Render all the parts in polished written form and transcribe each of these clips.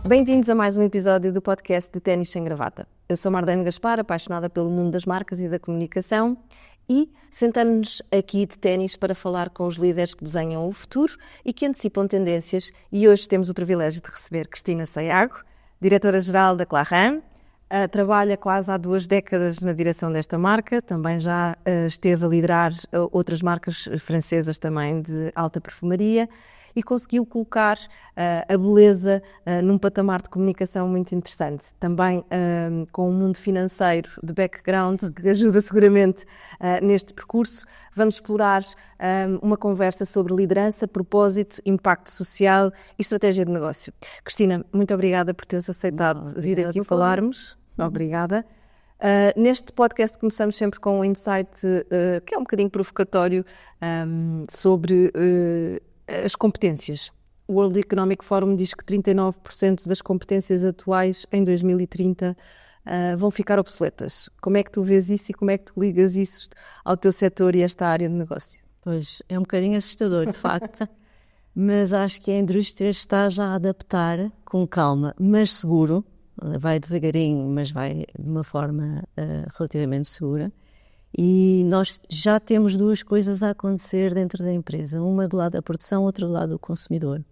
Bem-vindos a mais um episódio do podcast de Ténis Sem Gravata. Eu sou Marlene Gaspar, apaixonada pelo mundo das marcas e da comunicação, e sentamos-nos aqui de ténis para falar com os líderes que desenham o futuro e que antecipam tendências, e hoje temos o privilégio de receber Cristina Sayago, diretora-geral da Clarins. Trabalha quase há 2 décadas na direção desta marca, também já esteve a liderar outras marcas francesas também de alta perfumaria, e conseguiu colocar a beleza num patamar de comunicação muito interessante. Também com um mundo financeiro de background que ajuda seguramente neste percurso. Vamos explorar uma conversa sobre liderança, propósito, impacto social e estratégia de negócio. Cristina, muito obrigada por teres aceitado vir aqui falarmos. Obrigada. Neste podcast começamos sempre com um insight que é um bocadinho provocatório sobre as competências. O World Economic Forum diz que 39% das competências atuais em 2030 vão ficar obsoletas. Como é que tu vês isso e como é que tu ligas isso ao teu setor e esta área de negócio? Pois, é um bocadinho assustador, de facto, mas acho que a indústria está já a adaptar com calma, mas seguro. Vai devagarinho, mas vai de uma forma relativamente segura. E nós já temos 2 coisas a acontecer dentro da empresa. Uma do lado da produção, outra do lado do consumidor.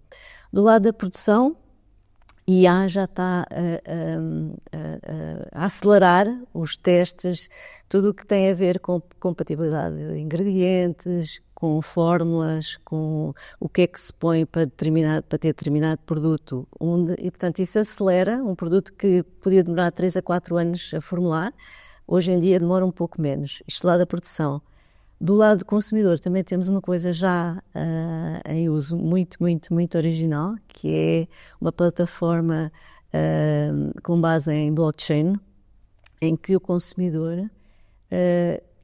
Do lado da produção, IA já está a acelerar os testes, tudo o que tem a ver com compatibilidade de ingredientes, com fórmulas, com o que é que se põe para ter determinado produto. E, portanto, isso acelera um produto que podia demorar 3 a 4 anos a formular. Hoje em dia demora um pouco menos. Isto do lado da produção. Do lado do consumidor também temos uma coisa já em uso muito original, que é uma plataforma com base em blockchain, em que o consumidor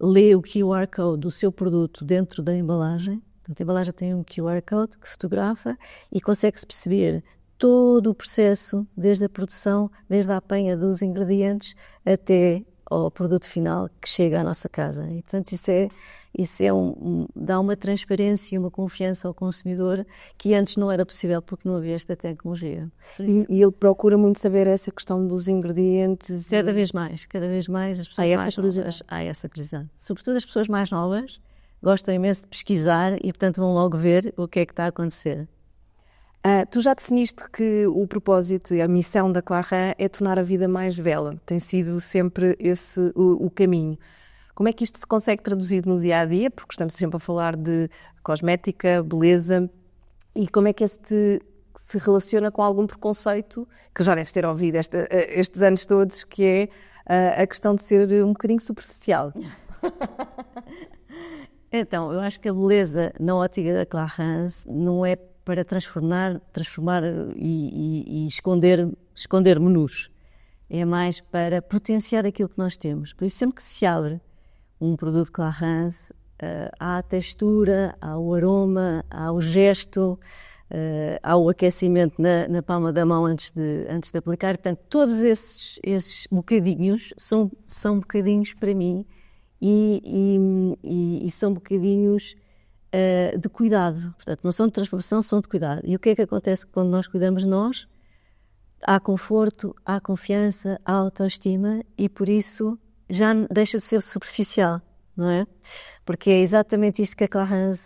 lê o QR Code do seu produto dentro da embalagem. Portanto, a embalagem tem um QR Code que fotografa e consegue-se perceber todo o processo, desde a produção, desde a apanha dos ingredientes até ao produto final que chega à nossa casa. E, portanto, isso dá uma transparência e uma confiança ao consumidor que antes não era possível porque não havia esta tecnologia. E ele procura muito saber essa questão dos ingredientes. Cada vez mais as pessoas mais novas. Há essa curiosidade. Sobretudo as pessoas mais novas gostam imenso de pesquisar e, portanto, vão logo ver o que é que está a acontecer. Tu já definiste que o propósito e a missão da Clarins é tornar a vida mais bela. Tem sido sempre esse o caminho. Como é que isto se consegue traduzir no dia-a-dia? Porque estamos sempre a falar de cosmética, beleza. E como é que este se relaciona com algum preconceito que já deves ter ouvido estes anos todos, que é a questão de ser um bocadinho superficial? Então, eu acho que a beleza na ótica da Clarins não é para transformar e esconder menus. É mais para potenciar aquilo que nós temos. Por isso, sempre que se abre um produto Clarins, há a textura, há o aroma, há o gesto, há o aquecimento na palma da mão antes de aplicar. Portanto, todos esses bocadinhos são bocadinhos para mim e são bocadinhos de cuidado. Portanto, não são de transformação, são de cuidado. E o que é que acontece quando nós cuidamos de nós? Há conforto, há confiança, há autoestima e por isso já deixa de ser superficial, não é? Porque é exatamente isto que a Clarins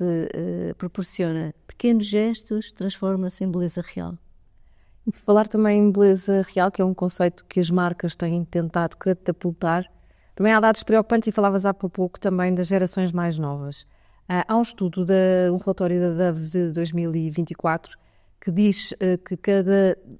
proporciona. Pequenos gestos transformam-se em beleza real. E por falar também em beleza real, que é um conceito que as marcas têm tentado catapultar, também há dados preocupantes e falavas há pouco também das gerações mais novas. Há um estudo, um relatório da Dove de 2024, que diz que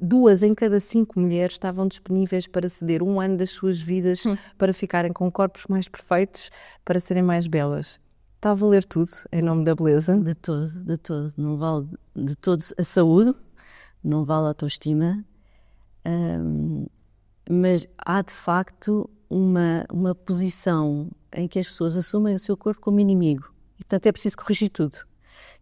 2 em cada 5 mulheres estavam disponíveis para ceder 1 ano das suas vidas para ficarem com corpos mais perfeitos, para serem mais belas. Está a valer tudo em nome da beleza? De todo. Não vale de todo a saúde, não vale a autoestima, mas há de facto uma posição em que as pessoas assumem o seu corpo como inimigo. E, portanto, é preciso corrigir tudo.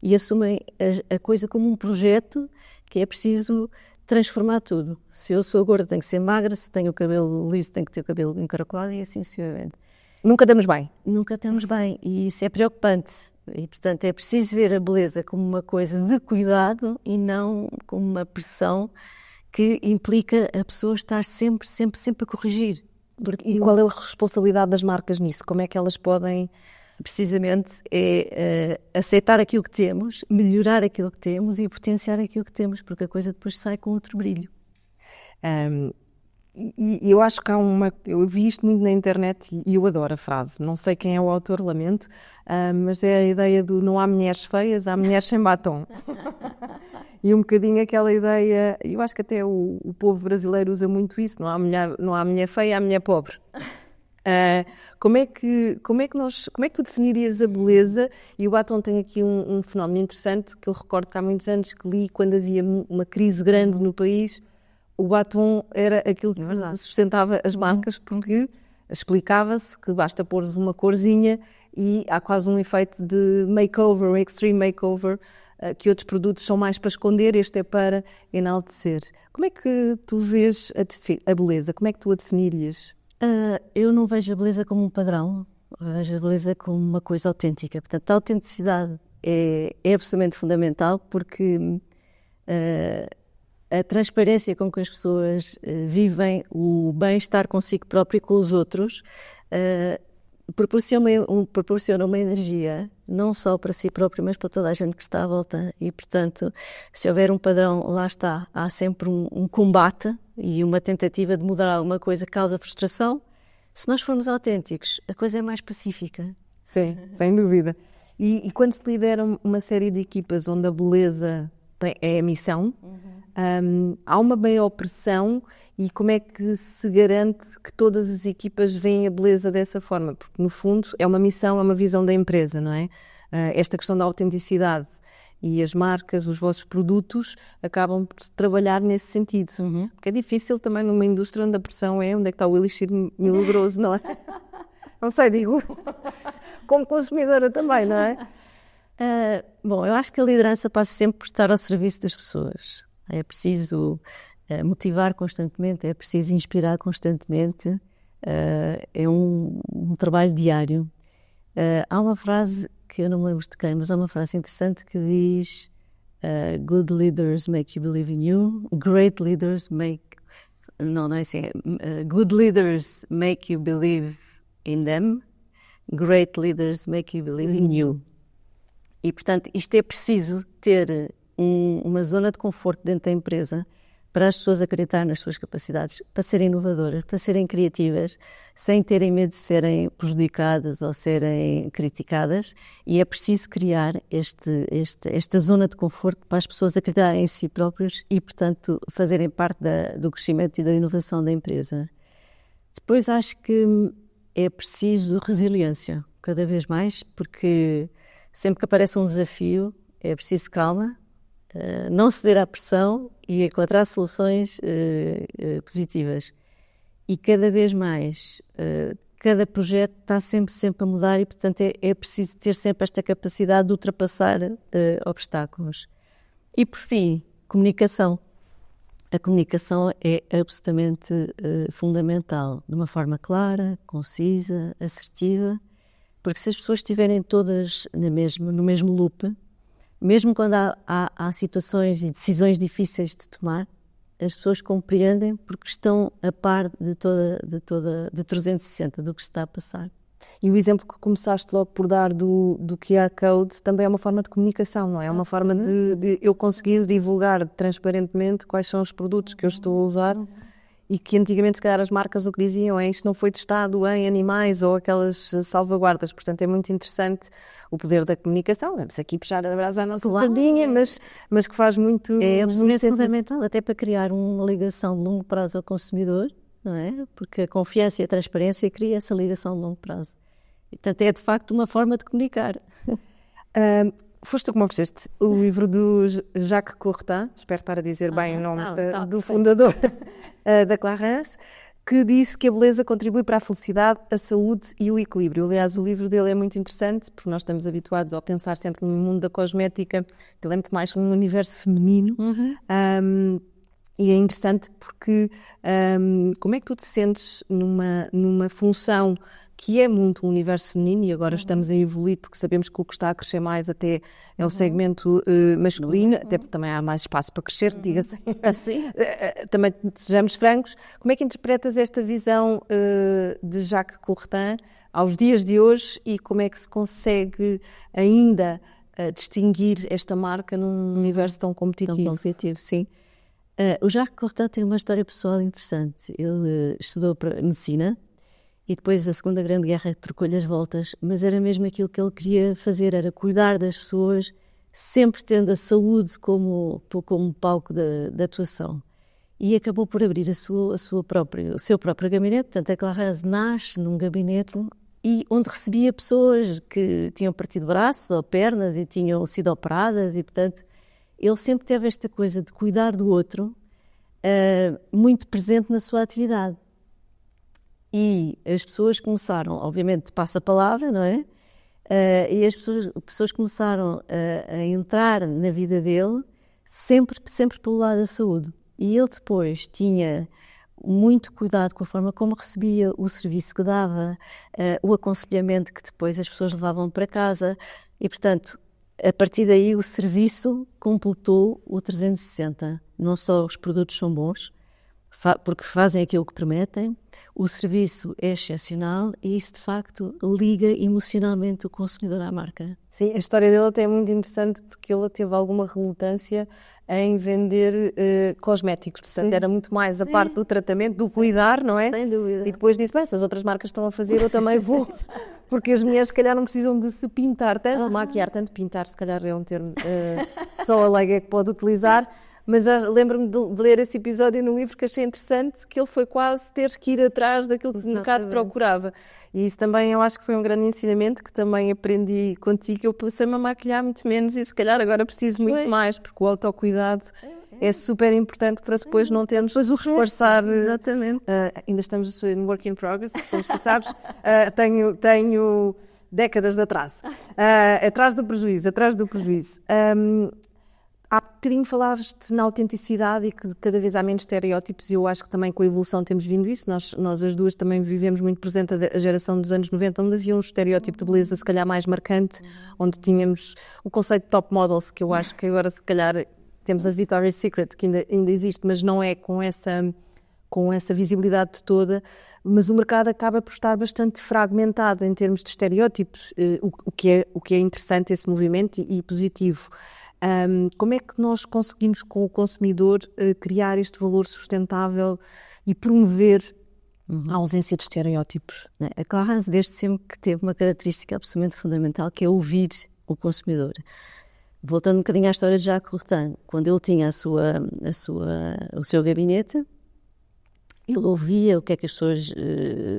E assumem a coisa como um projeto que é preciso transformar tudo. Se eu sou gorda, tenho que ser magra. Se tenho o cabelo liso, tenho que ter o cabelo encaracolado e assim sucessivamente. Nunca estamos bem. Nunca estamos bem. E isso é preocupante. E, portanto, é preciso ver a beleza como uma coisa de cuidado e não como uma pressão que implica a pessoa estar sempre a corrigir. E qual é a responsabilidade das marcas nisso? Como é que elas podem... Precisamente aceitar aquilo que temos, melhorar aquilo que temos e potenciar aquilo que temos, porque a coisa depois sai com outro brilho. E eu acho que eu vi isto muito na internet e eu adoro a frase, não sei quem é o autor, lamento, mas é a ideia do não há mulheres feias, há mulheres sem batom. E um bocadinho aquela ideia, eu acho que até o povo brasileiro usa muito isso, não há mulher feia, há mulher pobre. Como é que tu definirias a beleza? E o batom tem aqui um fenómeno interessante que eu recordo que há muitos anos que li quando havia uma crise grande no país, o batom era aquilo que sustentava as marcas, porque explicava-se que basta pôr uma corzinha e há quase um efeito de makeover, um extreme makeover, que outros produtos são mais para esconder, este é para enaltecer. Como é que tu vês a beleza? Como é que tu a definirias? Eu não vejo a beleza como um padrão, vejo a beleza como uma coisa autêntica. Portanto, a autenticidade é absolutamente fundamental, porque a transparência com que as pessoas vivem, o bem-estar consigo próprio e com os outros, proporciona uma energia, não só para si próprio, mas para toda a gente que está à volta. E, portanto, se houver um padrão, lá está, há sempre um combate e uma tentativa de mudar alguma coisa que causa frustração. Se nós formos autênticos, a coisa é mais pacífica. Sim, sem dúvida. E quando se lidera uma série de equipas onde a beleza é a missão, há uma maior pressão, e como é que se garante que todas as equipas veem a beleza dessa forma? Porque, no fundo, é uma missão, é uma visão da empresa, não é? Esta questão da autenticidade. E as marcas, os vossos produtos, acabam por trabalhar nesse sentido. Porque é difícil também numa indústria onde a pressão é onde é que está o elixir milagroso, não é? Não sei, digo, como consumidora também, não é? Bom, eu acho que a liderança passa sempre por estar ao serviço das pessoas. É preciso motivar constantemente, é preciso inspirar constantemente. É um trabalho diário. Há uma frase que eu não me lembro de quem, mas há uma frase interessante que diz good leaders make you believe in you, great leaders make... Não é assim. Good leaders make you believe in them, great leaders make you believe in you. E, portanto, isto é preciso ter uma zona de conforto dentro da empresa para as pessoas acreditarem nas suas capacidades, para serem inovadoras, para serem criativas, sem terem medo de serem prejudicadas ou serem criticadas, e é preciso criar esta zona de conforto para as pessoas acreditarem em si próprias e, portanto, fazerem parte do crescimento e da inovação da empresa. Depois acho que é preciso resiliência, cada vez mais, porque sempre que aparece um desafio é preciso calma, não ceder à pressão e encontrar soluções positivas. E cada vez mais, cada projeto está sempre a mudar e, portanto, é preciso ter sempre esta capacidade de ultrapassar obstáculos. E, por fim, comunicação. A comunicação é absolutamente fundamental, de uma forma clara, concisa, assertiva, porque se as pessoas estiverem todas no mesmo loop, mesmo quando há situações e decisões difíceis de tomar, as pessoas compreendem porque estão a par de 360 do que se está a passar. E o exemplo que começaste logo por dar do QR Code também é uma forma de comunicação, não é? É uma forma de eu conseguir divulgar transparentemente quais são os produtos que eu estou a usar. E que antigamente, se calhar, as marcas o que diziam é isto não foi testado em animais ou aquelas salvaguardas. Portanto, é muito interessante o poder da comunicação. Vamos aqui puxar a brasa à nossa sardinha, mas que faz muito... É absolutamente fundamental, até para criar uma ligação de longo prazo ao consumidor, não é? Porque a confiança e a transparência cria essa ligação de longo prazo. E, portanto, é de facto uma forma de comunicar. Foste tu que me ofereceste o livro do Jacques Cousteau, espero estar a dizer bem o nome do fundador da Clarins, que disse que a beleza contribui para a felicidade, a saúde e o equilíbrio. Aliás, o livro dele é muito interessante, porque nós estamos habituados a pensar sempre no mundo da cosmética, que ele é muito mais um universo feminino. E é interessante porque como é que tu te sentes numa função que é muito um universo feminino e agora estamos a evoluir porque sabemos que o que está a crescer mais até é o segmento masculino, até porque também há mais espaço para crescer, diga-se assim. Também sejamos francos, como é que interpretas esta visão de Jacques Coubertin aos dias de hoje e como é que se consegue ainda distinguir esta marca num universo tão competitivo? Tão competitivo, sim. O Jacques Coubertin tem uma história pessoal interessante. Ele estudou para medicina e depois a Segunda Grande Guerra trocou-lhe as voltas, mas era mesmo aquilo que ele queria fazer, era cuidar das pessoas, sempre tendo a saúde como palco da atuação. E acabou por abrir o seu próprio gabinete. Portanto, a Clarins nasce num gabinete e onde recebia pessoas que tinham partido braços ou pernas e tinham sido operadas e, portanto, ele sempre teve esta coisa de cuidar do outro muito presente na sua atividade. E as pessoas começaram, obviamente, passa a palavra, não é? E as pessoas começaram a entrar na vida dele sempre pelo lado da saúde. E ele depois tinha muito cuidado com a forma como recebia o serviço que dava, o aconselhamento que depois as pessoas levavam para casa e, portanto, a partir daí o serviço completou o 360. Não só os produtos são bons, porque fazem aquilo que prometem, o serviço é excepcional e isso de facto liga emocionalmente o consumidor à marca. Sim, a história dele até é muito interessante porque ele teve alguma relutância em vender cosméticos, portanto era muito mais a parte do tratamento, do cuidar, não é? Sem dúvida. E depois disse, bem, se as outras marcas estão a fazer, eu também vou, porque as mulheres se calhar não precisam de se pintar tanto, maquiar tanto, pintar se calhar é um termo só a leiga que pode utilizar. Mas lembro-me de ler esse episódio no livro que achei interessante, que ele foi quase ter que ir atrás daquilo que o mercado procurava. E isso também eu acho que foi um grande ensinamento que também aprendi contigo. Eu passei-me a maquilhar muito menos e se calhar agora preciso muito mais, porque o autocuidado é super importante para depois não termos o reforçar. Exatamente. Ainda estamos em work in progress, como tu sabes. Tenho décadas de atraso. Atrás do prejuízo. Há bocadinho falaste na autenticidade e que cada vez há menos estereótipos e eu acho que também com a evolução temos vindo isso. Nós as duas também vivemos muito presente a geração dos anos 90, onde havia um estereótipo de beleza se calhar mais marcante, onde tínhamos o conceito de top models, que eu acho que agora se calhar temos a Victoria's Secret, que ainda existe, mas não é com essa visibilidade toda, mas o mercado acaba por estar bastante fragmentado em termos de estereótipos, o que é interessante esse movimento e positivo. Como é que nós conseguimos com o consumidor criar este valor sustentável e promover a ausência de estereótipos? A Clarins desde sempre que teve uma característica absolutamente fundamental, que é ouvir o consumidor. Voltando um bocadinho à história de Jacques Coubertin, quando ele tinha o seu gabinete, ele ouvia o que é que as pessoas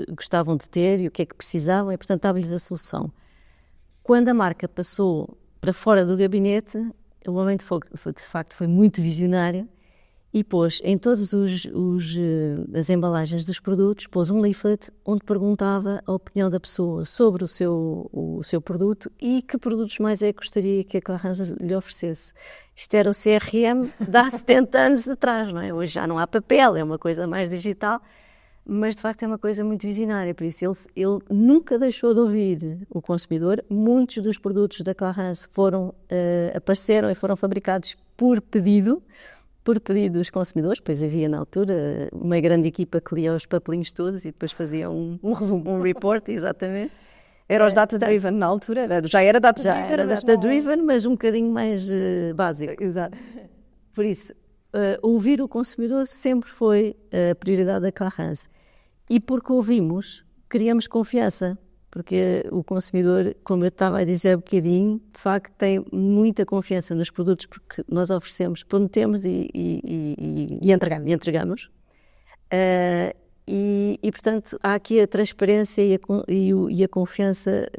gostavam de ter e o que é que precisavam e, portanto, dava-lhes a solução. Quando a marca passou para fora do gabinete, o homem de facto foi muito visionário e pôs em todas as embalagens dos produtos, pôs um leaflet onde perguntava a opinião da pessoa sobre o seu produto e que produtos mais é que gostaria que a Clarins lhe oferecesse. Isto era o CRM de há 70 anos atrás, não é? Hoje já não há papel, é uma coisa mais digital, mas de facto é uma coisa muito visionária, por isso ele nunca deixou de ouvir o consumidor. Muitos dos produtos da Clarins apareceram e foram fabricados por pedido dos consumidores, pois havia na altura uma grande equipa que lia os papelinhos todos e depois fazia um resumo, um report, exatamente. Era os data-driven na altura, já era data-driven, mas um bocadinho mais básico. Exato. Por isso, ouvir o consumidor sempre foi a prioridade da Clarins. E porque ouvimos, criamos confiança, porque o consumidor, como eu estava a dizer há bocadinho, de facto tem muita confiança nos produtos porque nós oferecemos, prometemos e entregamos. E, portanto, há aqui a transparência e a confiança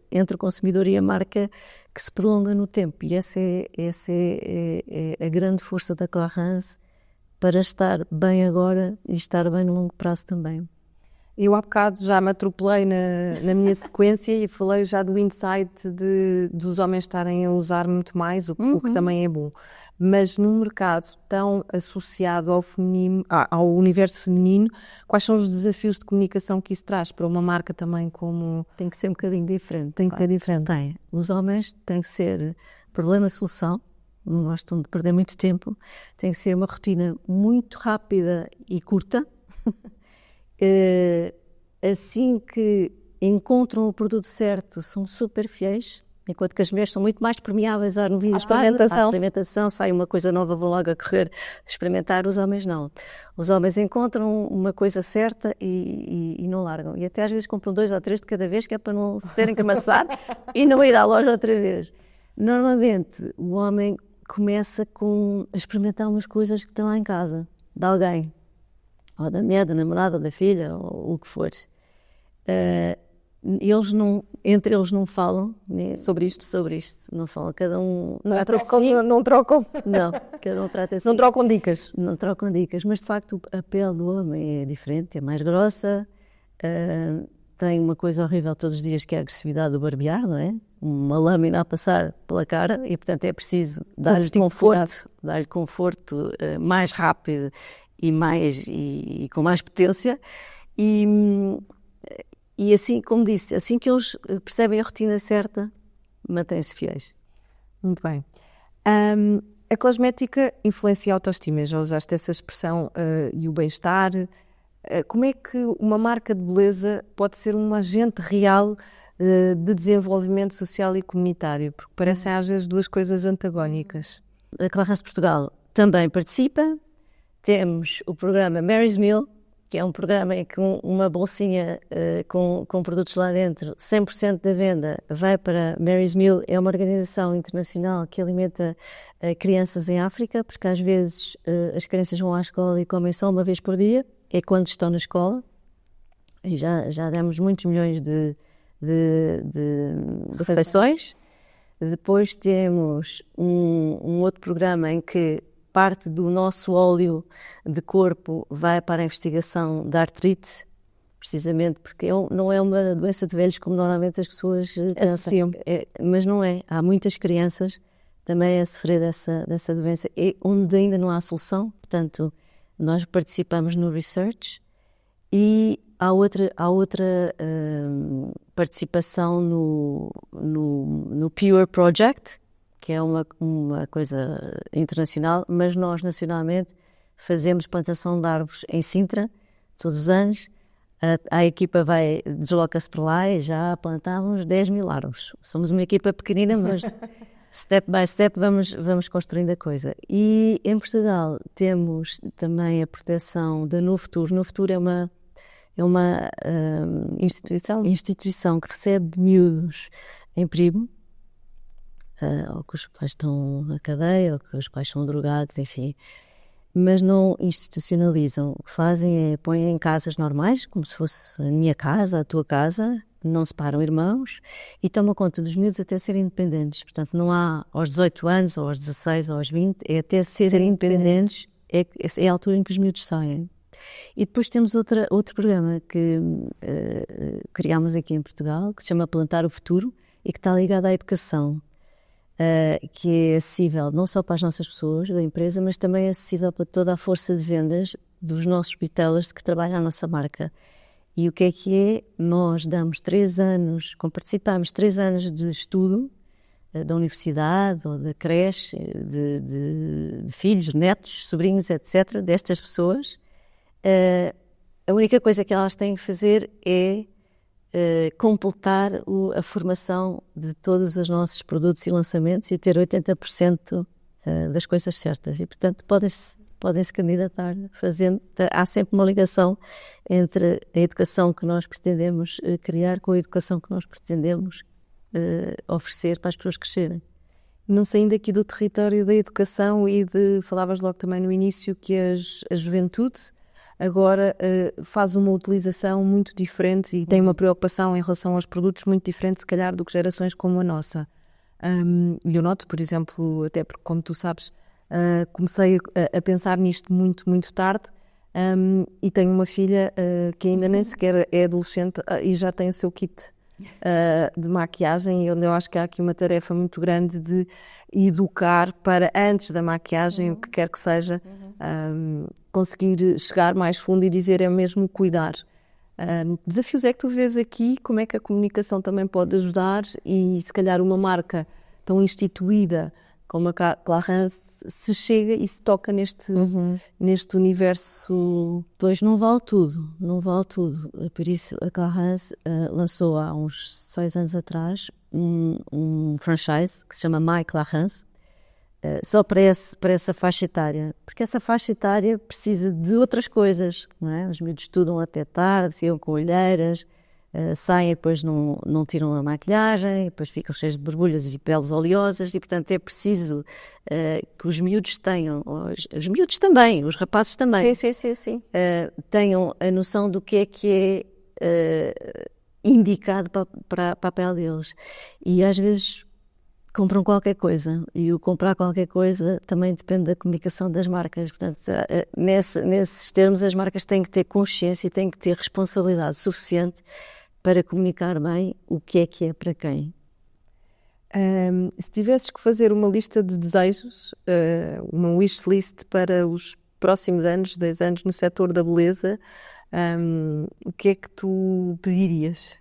entre o consumidor e a marca que se prolonga no tempo. E essa é a grande força da Clarins para estar bem agora e estar bem no longo prazo também. Eu há bocado já me atropelei na minha sequência e falei já do insight dos homens estarem a usar muito mais, o que também é bom. Mas num mercado tão associado ao feminino, ao universo feminino, quais são os desafios de comunicação que isso traz para uma marca também como... Tem que ser um bocadinho diferente. Tem que ser diferente. Tem. Os homens têm que ser problema-solução, não gostam de perder muito tempo, tem que ser uma rotina muito rápida e curta. Assim que encontram o produto certo, são super fiéis, enquanto que as mulheres são muito mais permeáveis à novidade. À experimentação, sai uma coisa nova, vão logo a correr experimentar. Os homens não. Os homens encontram uma coisa certa e não largam. E até às vezes compram 2 ou 3 de cada vez, que é para não se terem que amassar e não ir à loja outra vez. Normalmente, o homem começa a experimentar umas coisas que estão lá em casa, de alguém. Ou da mulher, da namorada, da filha, ou o que for. Entre eles não falam sobre isto, não falam. Cada um não trocam. Não, cada um trata assim. Não trocam dicas. Não trocam dicas, mas de facto a pele do homem é diferente, é mais grossa, tem uma coisa horrível todos os dias que é a agressividade do barbear, não é? Uma lâmina a passar pela cara e portanto é preciso dar-lhe conforto mais rápido e com mais potência e assim, como disse, assim que eles percebem a rotina certa, mantêm-se fiéis. Muito bem. A cosmética influencia a autoestima, já usaste essa expressão, e o bem-estar. Como é que uma marca de beleza pode ser um agente real de desenvolvimento social e comunitário? Porque parecem às vezes 2 coisas antagónicas. A Clarins Portugal também participa. Temos o programa Mary's Meal, que é um programa em que uma bolsinha com produtos lá dentro, 100% da venda vai para Mary's Meal. É uma organização internacional que alimenta crianças em África, porque às vezes as crianças vão à escola e comem só uma vez por dia, é quando estão na escola, e já demos muitos milhões de refeições. Depois temos um outro programa em que parte do nosso óleo de corpo vai para a investigação da artrite, precisamente porque não é uma doença de velhos como normalmente as pessoas pensam. Mas não é. Há muitas crianças também a sofrer dessa doença, onde ainda não há solução. Portanto, nós participamos no research e há outra participação no Pure Project, que é uma coisa internacional, mas nós nacionalmente fazemos plantação de árvores em Sintra todos os anos. A equipa desloca-se para lá e já plantávamos 10.000 árvores. Somos uma equipa pequenina, mas step by step vamos construindo a coisa. E em Portugal temos também a proteção da No Futuro. No Futuro é uma instituição que recebe miúdos em perigo, ou que os pais estão na cadeia, ou que os pais são drogados, enfim, mas não institucionalizam. O que fazem é põem em casas normais, como se fosse a minha casa, a tua casa, não separam irmãos e tomam conta dos miúdos até serem independentes. Portanto, não há aos 18 anos, ou aos 16, ou aos 20, é até serem independentes, é a altura em que os miúdos saem. E depois temos outro programa que criámos aqui em Portugal, que se chama Plantar o Futuro, e que está ligado à educação. Que é acessível não só para as nossas pessoas da empresa, mas também é acessível para toda a força de vendas dos nossos retailers que trabalham a nossa marca. E o que é? Nós damos 3 anos, participamos 3 anos de estudo da universidade ou da creche, de filhos, netos, sobrinhos, etc., destas pessoas. A única coisa que elas têm que fazer é completar a formação de todos os nossos produtos e lançamentos e ter 80% das coisas certas. E, portanto, podem se candidatar fazendo. Há sempre uma ligação entre a educação que nós pretendemos criar com a educação que nós pretendemos oferecer para as pessoas crescerem. Não saindo aqui do território da educação falavas logo também no início que a juventude agora faz uma utilização muito diferente e tem uma preocupação em relação aos produtos muito diferente, se calhar, do que gerações como a nossa. E eu noto, por exemplo, até porque, como tu sabes, comecei a pensar nisto muito, muito tarde, E tenho uma filha que ainda nem sequer é adolescente e já tem o seu kit de maquiagem, onde eu acho que há aqui uma tarefa muito grande de educar para, antes da maquiagem, o que quer que seja, conseguir chegar mais fundo e dizer é mesmo cuidar. Desafios é que tu vês aqui, como é que a comunicação também pode ajudar e se calhar uma marca tão instituída como a Clarins se chega e se toca neste universo. Pois não vale tudo, não vale tudo. Por isso a Clarins lançou há uns 6 anos atrás um franchise que se chama My Clarins, só para essa faixa etária, porque essa faixa etária precisa de outras coisas, não é? Os miúdos estudam até tarde, ficam com olheiras, saem e depois não tiram a maquilhagem, depois ficam cheios de borbulhas e peles oleosas e, portanto, é preciso que os miúdos tenham, os miúdos também, os rapazes também, Sim. Tenham a noção do que é indicado para a pele deles. E às vezes compram qualquer coisa, e o comprar qualquer coisa também depende da comunicação das marcas. Portanto, nesses termos, as marcas têm que ter consciência e têm que ter responsabilidade suficiente para comunicar bem o que é para quem. Se tivesses que fazer uma lista de desejos, uma wish list para os próximos anos, 10 anos no setor da beleza, o que é que tu pedirias?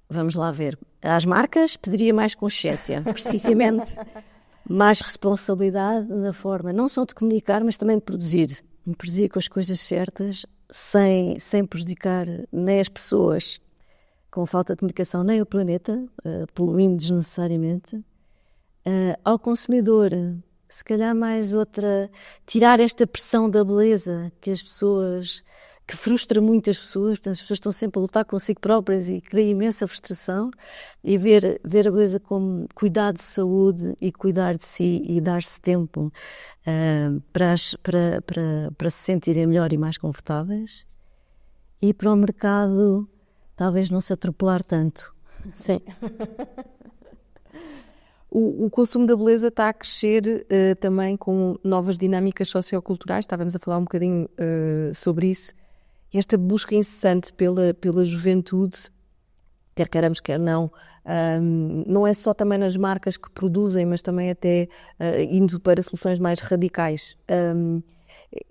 Vamos lá ver. Às marcas pediria mais consciência, precisamente mais responsabilidade na forma, não só de comunicar, mas também de produzir com as coisas certas, sem prejudicar nem as pessoas com falta de comunicação, nem o planeta, poluindo desnecessariamente. Ao consumidor, se calhar mais outra, tirar esta pressão da beleza que frustra muito as pessoas. Portanto, as pessoas estão sempre a lutar consigo próprias e cria imensa frustração, e ver a beleza como cuidar de saúde e cuidar de si e dar-se tempo para se sentirem melhor e mais confortáveis. E para o mercado talvez não se atropelar tanto. Sim. O consumo da beleza está a crescer também com novas dinâmicas socioculturais. Estávamos a falar um bocadinho sobre isso. Esta busca incessante pela juventude, quer queiramos, quer não, não é só também nas marcas que produzem, mas também até indo para soluções mais radicais.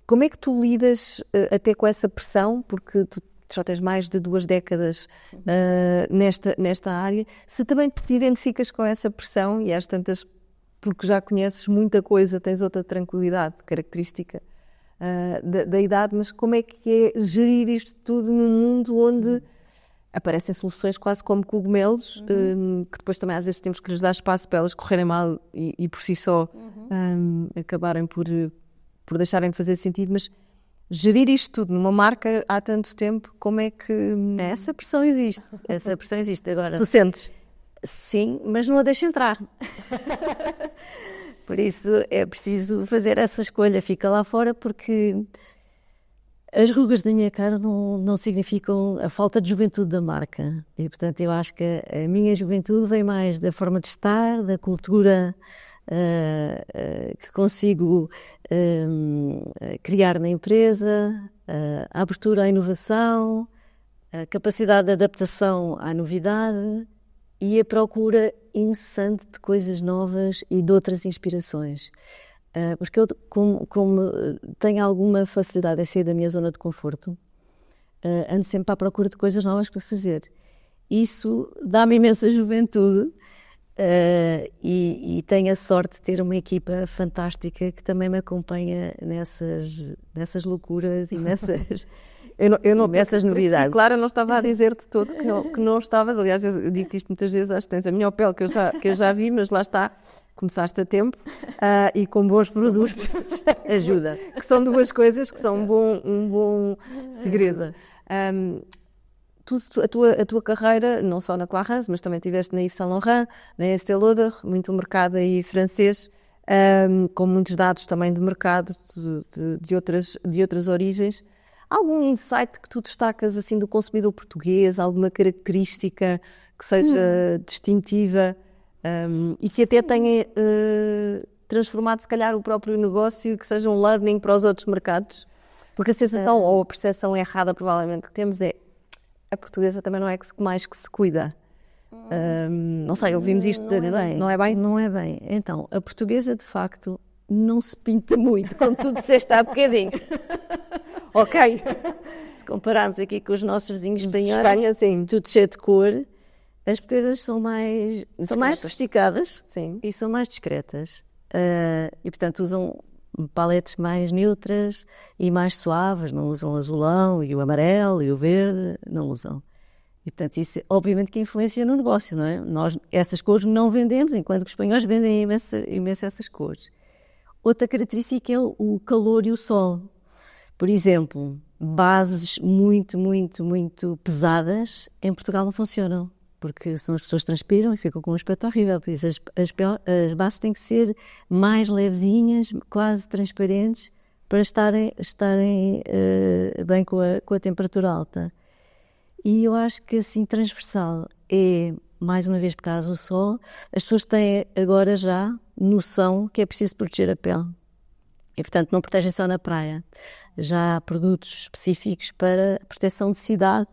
Como é que tu lidas até com essa pressão? Porque tu já tens mais de 2 décadas nesta área. Se também te identificas com essa pressão e às tantas, porque já conheces muita coisa, tens outra tranquilidade característica da idade, mas como é que é gerir isto tudo num mundo onde aparecem soluções quase como cogumelos, que depois também às vezes temos que lhes dar espaço para elas correrem mal e por si só acabarem por deixarem de fazer sentido, mas gerir isto tudo numa marca há tanto tempo, como é que... Essa pressão existe. Agora, tu sentes? Sim, mas não a deixa entrar. Por isso é preciso fazer essa escolha, fica lá fora, porque as rugas da minha cara não significam a falta de juventude da marca. E, portanto, eu acho que a minha juventude vem mais da forma de estar, da cultura que consigo criar na empresa, a abertura à inovação, a capacidade de adaptação à novidade e a procura incessante de coisas novas e de outras inspirações. Porque eu, como tenho alguma facilidade em sair da minha zona de conforto, ando sempre à procura de coisas novas para fazer. Isso dá-me imensa juventude e tenho a sorte de ter uma equipa fantástica que também me acompanha nessas loucuras e nessas... Nessas novidades. Claro, eu não estava a dizer-te todo que não estavas. Aliás, eu digo-te isto muitas vezes, acho que tens a melhor pele que eu já vi, mas lá está, começaste a tempo e com bons produtos ajuda. Que são 2 coisas que são um bom segredo. A tua carreira, não só na Clarins, mas também estiveste na Yves Saint Laurent, na Estée Lauder, muito mercado aí francês, com muitos dados também de mercado de outras origens. Algum insight que tu destacas assim do consumidor português, alguma característica que seja distintiva e que até tenha transformado, se calhar, o próprio negócio, que seja um learning para os outros mercados? Porque a sensação ou a percepção errada, provavelmente, que temos é a portuguesa também não é mais que se cuida. Não sei, ouvimos isto, não é bem? Não é bem. Então, a portuguesa, de facto, não se pinta muito, como tu disseste há bocadinho. Ok. Se compararmos aqui com os nossos vizinhos espanhóis, Espanha, sim. tudo cheio de cor, as portuguesas são mais sofisticadas, sim, e são mais discretas. E, portanto, usam paletes mais neutras e mais suaves, não usam o azulão e o amarelo e o verde, não usam. E, portanto, isso obviamente que influencia no negócio, não é? Nós essas cores não vendemos, enquanto que os espanhóis vendem imenso essas cores. Outra característica é o calor e o sol. Por exemplo, bases muito, muito, muito pesadas em Portugal não funcionam, porque senão as pessoas transpiram e ficam com um aspecto horrível. Por isso as bases têm que ser mais levezinhas, quase transparentes, para estarem bem com a temperatura alta. E eu acho que assim transversal é, mais uma vez por causa do sol, as pessoas têm agora já noção que é preciso proteger a pele. E, portanto, não protegem só na praia. Já há produtos específicos para proteção de cidade,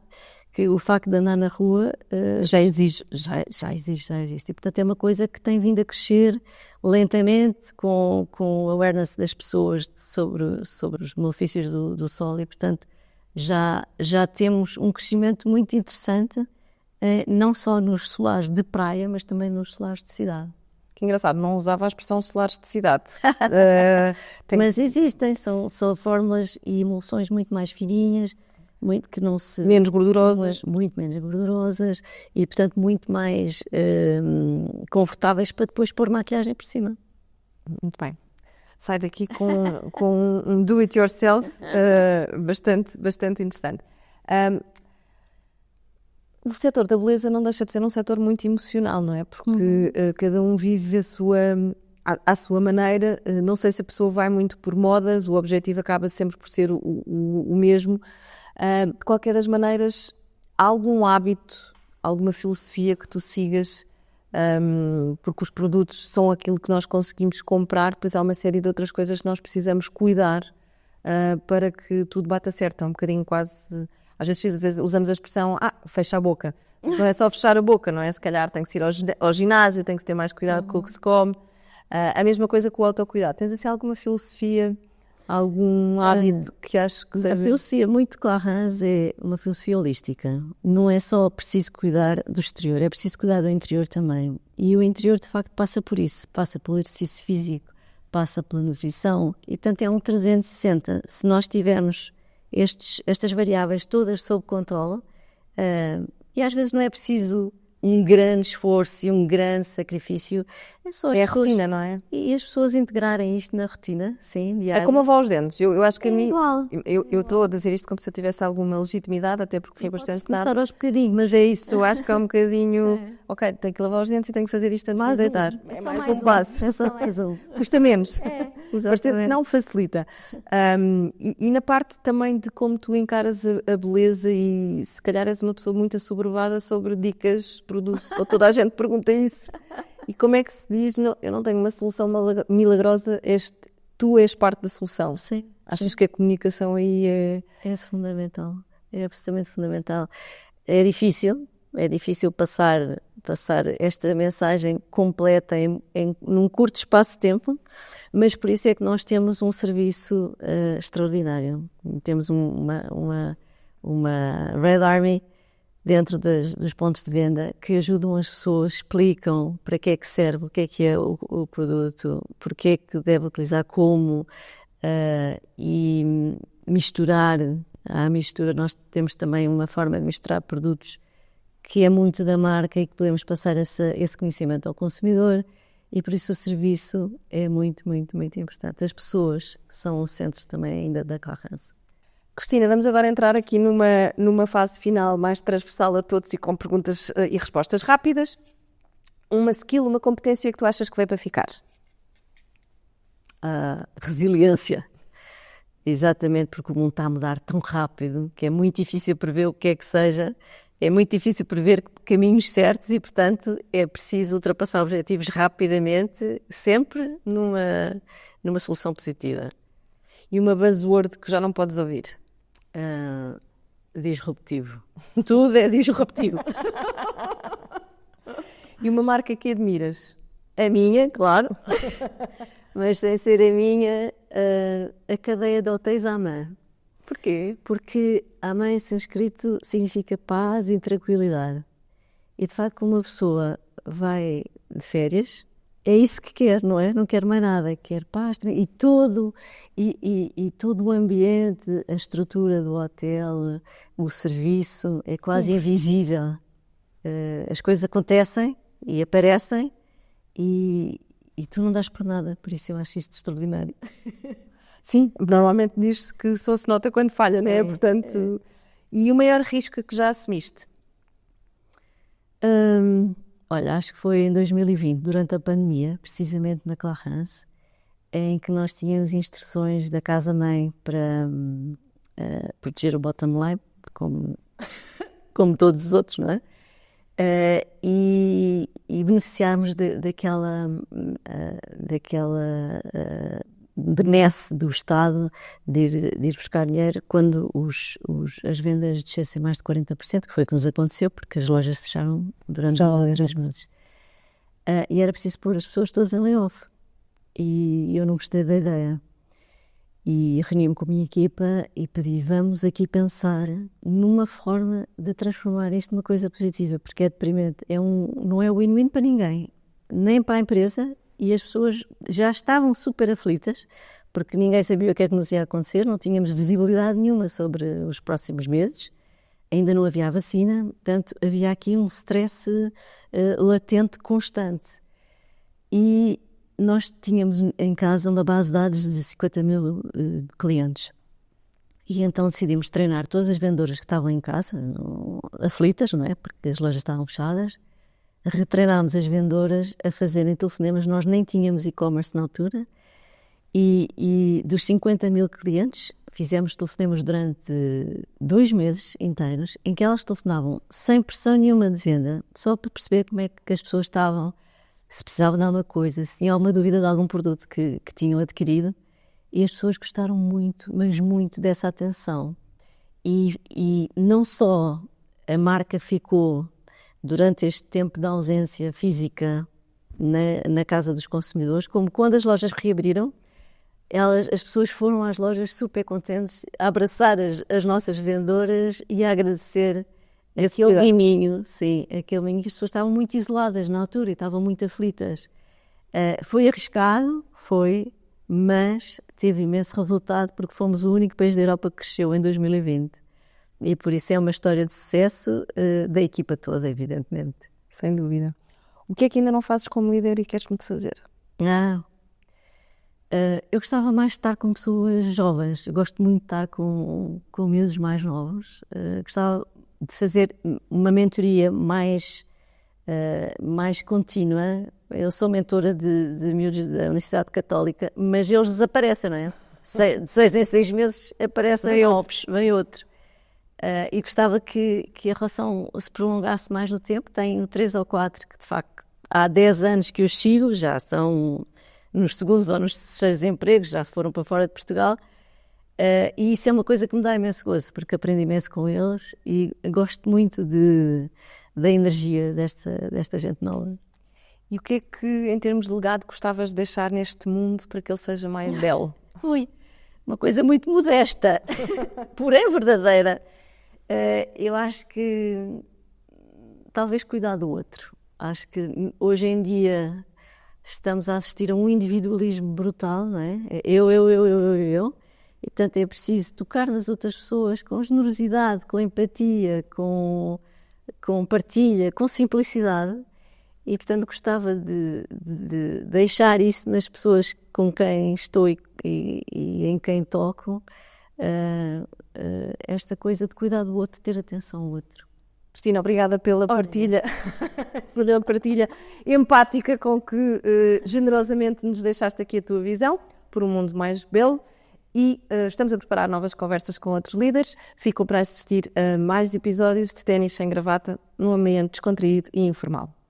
que o facto de andar na rua já existe. E, portanto, é uma coisa que tem vindo a crescer lentamente com o awareness das pessoas sobre os malefícios do sol e, portanto, já temos um crescimento muito interessante, não só nos solares de praia, mas também nos solares de cidade. Que engraçado, não usava a expressão solares de cidade. Mas existem, são fórmulas e emulsões muito mais fininhas, que não se... Menos gordurosas. Muito menos gordurosas e, portanto, muito mais confortáveis para depois pôr maquilhagem por cima. Muito bem. Sai daqui com um do-it-yourself bastante interessante. O setor da beleza não deixa de ser um setor muito emocional, não é? Porque cada um vive à sua maneira. Não sei se a pessoa vai muito por modas, o objetivo acaba sempre por ser o mesmo. De qualquer das maneiras, há algum hábito, alguma filosofia que tu sigas? Porque os produtos são aquilo que nós conseguimos comprar, depois há uma série de outras coisas que nós precisamos cuidar para que tudo bata certo. É um bocadinho quase... Às vezes usamos a expressão, fecha a boca. Mas não é só fechar a boca, não é? Se calhar tem que ir ao ginásio, tem que ter mais cuidado com o que se come. A mesma coisa com o autocuidado. Tens assim alguma filosofia, algum hábito que achas que deve... A filosofia muito Clarins é uma filosofia holística. Não é só preciso cuidar do exterior, é preciso cuidar do interior também. E o interior, de facto, passa por isso. Passa pelo exercício físico, passa pela nutrição. E, portanto, é um 360. Se nós tivermos estas variáveis todas sob controle, e às vezes não é preciso um grande esforço e um grande sacrifício, é só a rotina, não é? E as pessoas integrarem isto na rotina, sim, diária. É como lavar os dentes. Eu acho que a mim... igual. Eu estou a dizer isto como se eu tivesse alguma legitimidade, até porque foi bastante nada. Aos bocadinhos. Mas é isso, eu acho que é um bocadinho... Ok, tenho que lavar os dentes e tenho que fazer isto antes de deitar. É mais um passo. É só mais um. Custa menos. Parece que não facilita. E na parte também de como tu encaras a beleza e se calhar és uma pessoa muito assoberbada sobre dicas, produtos, ou toda a gente pergunta isso. E como é que se diz, não, eu não tenho uma solução milagrosa, tu és parte da solução. Sim. Achas que a comunicação aí é... É fundamental, é absolutamente fundamental. É difícil passar esta mensagem completa num curto espaço de tempo, mas por isso é que nós temos um serviço extraordinário. Temos uma Red Army dentro dos pontos de venda que ajudam as pessoas, explicam para que é que serve, o que é o produto, porque é que deve utilizar como, e misturar. À mistura, nós temos também uma forma de misturar produtos que é muito da marca e que podemos passar esse conhecimento ao consumidor, e por isso o serviço é muito, muito, muito importante. As pessoas são o centro também ainda da Clarins. Cristina, vamos agora entrar aqui numa fase final mais transversal a todos e com perguntas e respostas rápidas. Uma skill, uma competência que tu achas que veio para ficar? A resiliência. Exatamente, porque o mundo está a mudar tão rápido que é muito difícil prever o que é que seja, É muito difícil prever caminhos certos e, portanto, é preciso ultrapassar objetivos rapidamente, sempre numa solução positiva. E uma buzzword que já não podes ouvir? Disruptivo. Tudo é disruptivo. E uma marca que admiras? A minha, claro. Mas sem ser a minha, a cadeia de hotéis Aman. Porquê? Porque Aman em sânscrito significa paz e tranquilidade. E de facto, quando uma pessoa vai de férias, é isso que quer, não é? Não quer mais nada, quer paz e todo o ambiente, a estrutura do hotel, o serviço, é quase invisível. As coisas acontecem e aparecem e tu não dás por nada, por isso eu acho isto extraordinário. Sim, normalmente diz-se que só se nota quando falha, não é? Portanto, E o maior risco que já assumiste? Olha, acho que foi em 2020, durante a pandemia, precisamente na Clarence, em que nós tínhamos instruções da casa-mãe para proteger o bottom line, como todos os outros, não é? E beneficiarmos daquela benesse do Estado de ir buscar dinheiro quando as vendas descessem mais de 40%, que foi o que nos aconteceu, porque as lojas fecharam durante 3 meses. E era preciso pôr as pessoas todas em layoff. E eu não gostei da ideia. E reuni-me com a minha equipa e pedi, vamos aqui pensar numa forma de transformar isto numa coisa positiva, porque é deprimente. Não é win-win para ninguém, nem para a empresa, e as pessoas já estavam super aflitas, porque ninguém sabia o que é que nos ia acontecer, não tínhamos visibilidade nenhuma sobre os próximos meses, ainda não havia a vacina, portanto havia aqui um stress latente constante. E nós tínhamos em casa uma base de dados de 50 mil clientes. E então decidimos treinar todas as vendedoras que estavam em casa, aflitas, não é? Porque as lojas estavam fechadas. Retreinámos as vendedoras a fazerem telefonemas. Nós nem tínhamos e-commerce na altura. E dos 50 mil clientes, fizemos telefonemas durante 2 meses inteiros, em que elas telefonavam sem pressão nenhuma de venda, só para perceber como é que as pessoas estavam, se precisavam de alguma coisa, se tinham alguma dúvida de algum produto que tinham adquirido. E as pessoas gostaram muito, mas muito dessa atenção. E não só a marca ficou, durante este tempo de ausência física na casa dos consumidores, como quando as lojas reabriram, as pessoas foram às lojas super contentes a abraçar as nossas vendedoras e a agradecer aquele miminho, sim, aquele miminho, que as pessoas estavam muito isoladas na altura e estavam muito aflitas. Foi arriscado, mas teve imenso resultado, porque fomos o único país da Europa que cresceu em 2020. E por isso é uma história de sucesso da equipa toda, evidentemente. Sem dúvida. O que é que ainda não fazes como líder e queres muito fazer? Eu gostava mais de estar com pessoas jovens. Eu gosto muito de estar com miúdos mais novos. Gostava de fazer uma mentoria mais contínua. Eu sou mentora de miúdos da Universidade Católica, mas eles desaparecem, não é? De 6 em 6 meses aparecem vem outro. E gostava que a relação se prolongasse mais no tempo. Tenho 3 ou 4 que, de facto, há 10 anos que os sigo, já são nos segundos ou nos terceiros empregos, já se foram para fora de Portugal. E isso é uma coisa que me dá imenso gozo, porque aprendo imenso com eles e gosto muito da energia desta gente nova. E o que é que, em termos de legado, gostavas de deixar neste mundo para que ele seja mais belo? Uma coisa muito modesta, porém verdadeira. Eu acho que talvez cuidar do outro. Acho que hoje em dia estamos a assistir a um individualismo brutal, não é? Eu. E, portanto, é preciso tocar nas outras pessoas com generosidade, com empatia, com partilha, com simplicidade. E, portanto, gostava de deixar isso nas pessoas com quem estou e em quem toco, esta coisa de cuidar do outro, de ter atenção ao outro. Cristina, obrigada pela partilha, pela partilha empática com que generosamente nos deixaste aqui a tua visão por um mundo mais belo. e estamos a preparar novas conversas com outros líderes. Ficam para assistir a mais episódios de Ténis Sem Gravata num ambiente descontraído e informal.